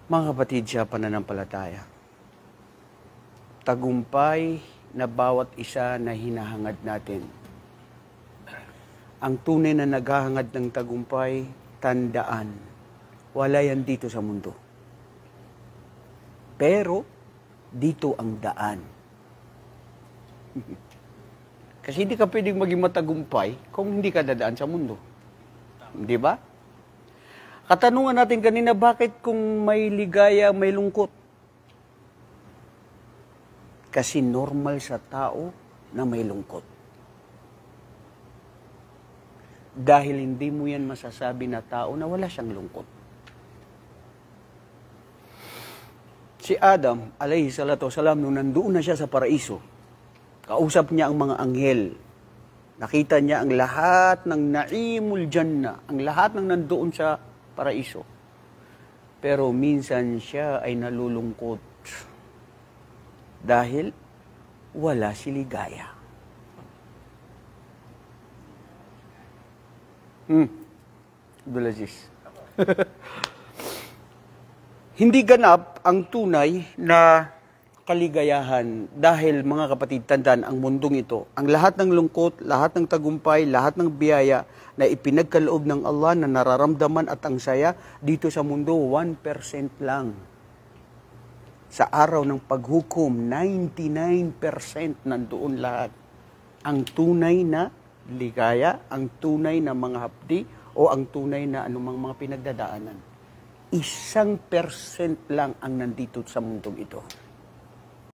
Mga kapatid sa pananampalataya, tagumpay na bawat isa na hinahangad natin. Ang tunay na naghahangad ng tagumpay, tandaan, wala yan dito sa mundo. Pero, dito ang daan. Kasi hindi ka pwedeng maging matagumpay kung hindi ka dadaan sa mundo. Di ba? Katanungan natin kanina, bakit kung may ligaya, may lungkot? Kasi normal sa tao na may lungkot. Dahil hindi mo yan masasabi na tao na wala siyang lungkot. Si Adam, alayhi salatu wasalam, nung nandoon na siya sa paraiso, kausap niya ang mga anghel. Nakita niya ang lahat ng naimul janna, ang lahat ng nandoon sa paraiso. Pero minsan siya ay nalulungkot dahil wala si ligaya. Abdulaziz. Hindi ganap ang tunay na kaligayahan dahil, mga kapatid, tandaan ang mundong ito. Ang lahat ng lungkot, lahat ng tagumpay, lahat ng biyaya na ipinagkaloob ng Allah na nararamdaman at ang saya dito sa mundo, 1% lang. Sa araw ng paghukom, 99% nandoon lahat. Ang tunay na ligaya, ang tunay na mga hapdi, o ang tunay na anumang mga pinagdadaanan. 1% lang ang nandito sa mundong ito.